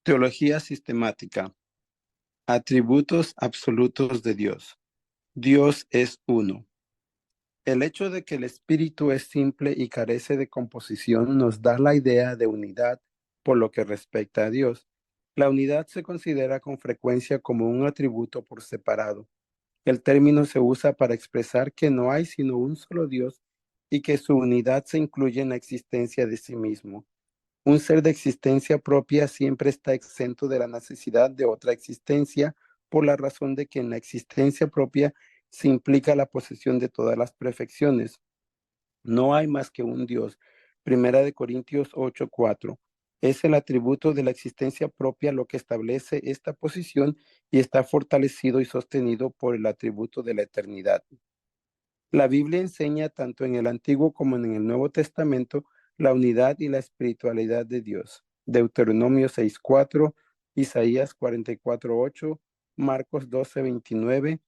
Teología sistemática. Atributos absolutos de Dios. Dios es uno. El hecho de que el espíritu es simple y carece de composición nos da la idea de unidad por lo que respecta a Dios. La unidad se considera con frecuencia como un atributo por separado. El término se usa para expresar que no hay sino un solo Dios y que su unidad se incluye en la existencia de sí mismo. Un ser de existencia propia siempre está exento de la necesidad de otra existencia por la razón de que en la existencia propia se implica la posesión de todas las perfecciones. No hay más que un Dios. Primera de Corintios 8:4. Es el atributo de la existencia propia lo que establece esta posición y está fortalecido y sostenido por el atributo de la eternidad. La Biblia enseña tanto en el Antiguo como en el Nuevo Testamento la unidad y la espiritualidad de Dios. Deuteronomio 6:4, Isaías 44:8, Marcos 12:29,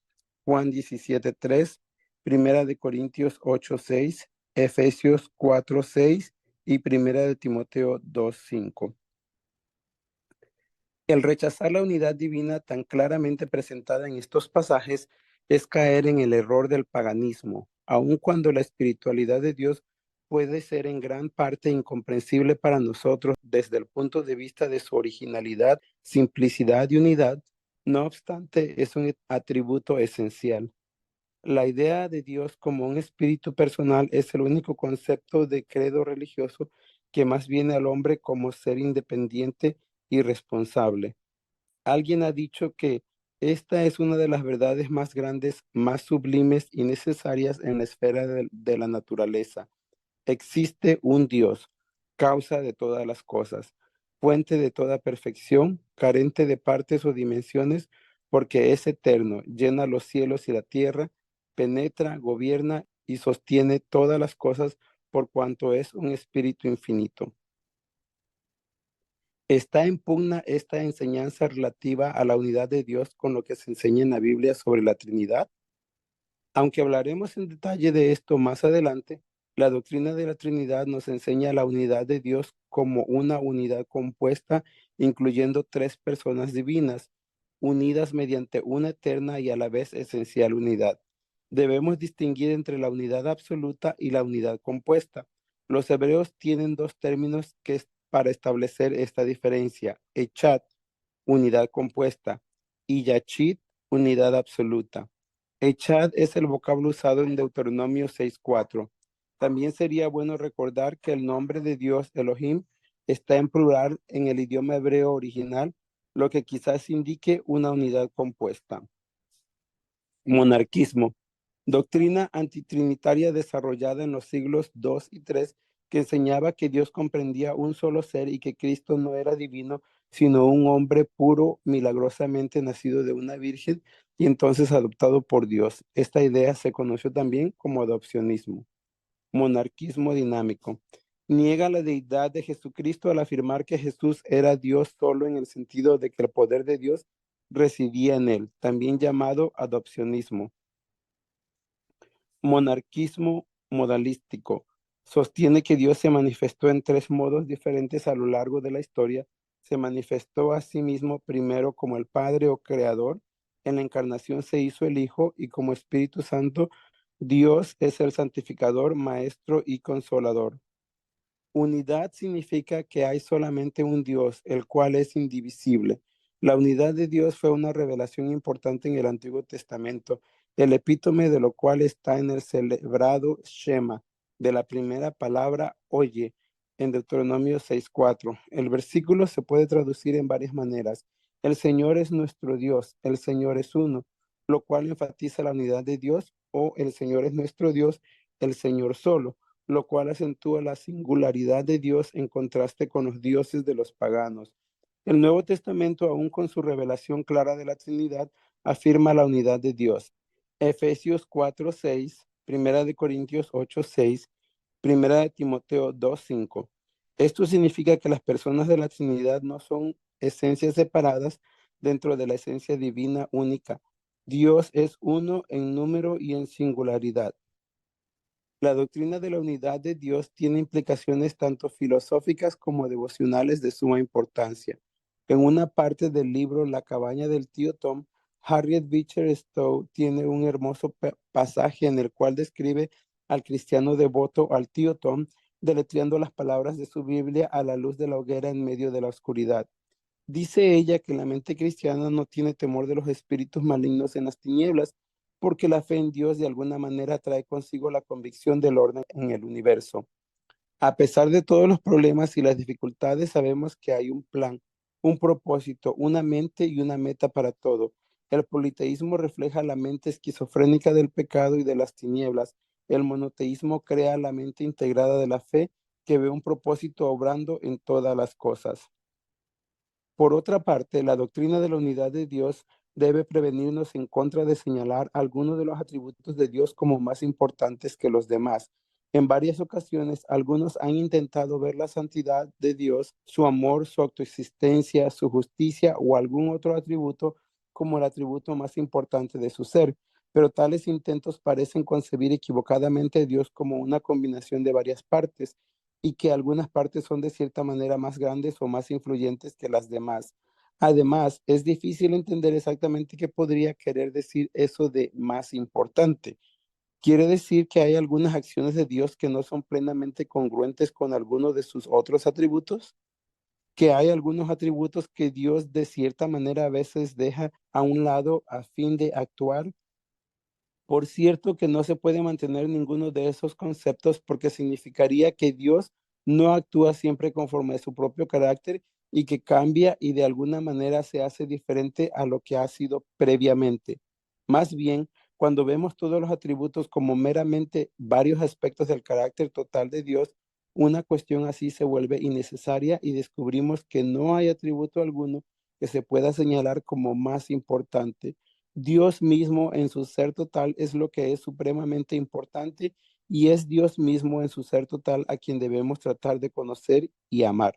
Juan 17:3, Primera de Corintios 8:6, Efesios 4:6 y Primera de Timoteo 2:5. El rechazar la unidad divina tan claramente presentada en estos pasajes es caer en el error del paganismo, aun cuando la espiritualidad de Dios puede ser en gran parte incomprensible para nosotros desde el punto de vista de su originalidad, simplicidad y unidad. No obstante, es un atributo esencial. La idea de Dios como un espíritu personal es el único concepto de credo religioso que más viene al hombre como ser independiente y responsable. Alguien ha dicho que esta es una de las verdades más grandes, más sublimes y necesarias en la esfera de la naturaleza. Existe un Dios, causa de todas las cosas, fuente de toda perfección, carente de partes o dimensiones, porque es eterno, llena los cielos y la tierra, penetra, gobierna y sostiene todas las cosas por cuanto es un espíritu infinito. ¿Está en pugna esta enseñanza relativa a la unidad de Dios con lo que se enseña en la Biblia sobre la Trinidad? Aunque hablaremos en detalle de esto más adelante, la doctrina de la Trinidad nos enseña la unidad de Dios como una unidad compuesta, incluyendo tres personas divinas, unidas mediante una eterna y a la vez esencial unidad. Debemos distinguir entre la unidad absoluta y la unidad compuesta. Los hebreos tienen dos términos para establecer esta diferencia: echad, unidad compuesta, y yachid, unidad absoluta. Echad es el vocablo usado en Deuteronomio 6:4. También sería bueno recordar que el nombre de Dios Elohim está en plural en el idioma hebreo original, lo que quizás indique una unidad compuesta. Monarquismo. Doctrina antitrinitaria desarrollada en los siglos II y III que enseñaba que Dios comprendía un solo ser y que Cristo no era divino, sino un hombre puro, milagrosamente nacido de una virgen y entonces adoptado por Dios. Esta idea se conoció también como adopcionismo. Monarquismo dinámico. Niega la deidad de Jesucristo al afirmar que Jesús era Dios solo en el sentido de que el poder de Dios residía en él, también llamado adopcionismo. Monarquismo modalístico. Sostiene que Dios se manifestó en tres modos diferentes a lo largo de la historia. Se manifestó a sí mismo primero como el Padre o Creador. En la encarnación se hizo el Hijo y como Espíritu Santo, Dios es el santificador, maestro y consolador. Unidad significa que hay solamente un Dios, el cual es indivisible. La unidad de Dios fue una revelación importante en el Antiguo Testamento, el epítome de lo cual está en el celebrado Shema, de la primera palabra oye, en Deuteronomio 6:4. El versículo se puede traducir en varias maneras. El Señor es nuestro Dios, el Señor es uno, lo cual enfatiza la unidad de Dios, o el Señor es nuestro Dios, el Señor solo, lo cual acentúa la singularidad de Dios en contraste con los dioses de los paganos. El Nuevo Testamento, aún con su revelación clara de la Trinidad, afirma la unidad de Dios. Efesios 4:6, Primera de Corintios 8:6, Primera de Timoteo 2:5. Esto significa que las personas de la Trinidad no son esencias separadas dentro de la esencia divina única. Dios es uno en número y en singularidad. La doctrina de la unidad de Dios tiene implicaciones tanto filosóficas como devocionales de suma importancia. En una parte del libro La cabaña del tío Tom, Harriet Beecher Stowe tiene un hermoso pasaje en el cual describe al cristiano devoto al tío Tom, deletreando las palabras de su Biblia a la luz de la hoguera en medio de la oscuridad. Dice ella que la mente cristiana no tiene temor de los espíritus malignos en las tinieblas, porque la fe en Dios de alguna manera trae consigo la convicción del orden en el universo. A pesar de todos los problemas y las dificultades, sabemos que hay un plan, un propósito, una mente y una meta para todo. El politeísmo refleja la mente esquizofrénica del pecado y de las tinieblas. El monoteísmo crea la mente integrada de la fe que ve un propósito obrando en todas las cosas. Por otra parte, la doctrina de la unidad de Dios debe prevenirnos en contra de señalar algunos de los atributos de Dios como más importantes que los demás. En varias ocasiones, algunos han intentado ver la santidad de Dios, su amor, su autoexistencia, su justicia o algún otro atributo como el atributo más importante de su ser, pero tales intentos parecen concebir equivocadamente a Dios como una combinación de varias partes y que algunas partes son de cierta manera más grandes o más influyentes que las demás. Además, es difícil entender exactamente qué podría querer decir eso de más importante. Quiere decir que hay algunas acciones de Dios que no son plenamente congruentes con alguno de sus otros atributos, que hay algunos atributos que Dios de cierta manera a veces deja a un lado a fin de actuar. Por cierto que no se puede mantener ninguno de esos conceptos porque significaría que Dios no actúa siempre conforme a su propio carácter y que cambia y de alguna manera se hace diferente a lo que ha sido previamente. Más bien, cuando vemos todos los atributos como meramente varios aspectos del carácter total de Dios, una cuestión así se vuelve innecesaria y descubrimos que no hay atributo alguno que se pueda señalar como más importante. Dios mismo en su ser total es lo que es supremamente importante y es Dios mismo en su ser total a quien debemos tratar de conocer y amar.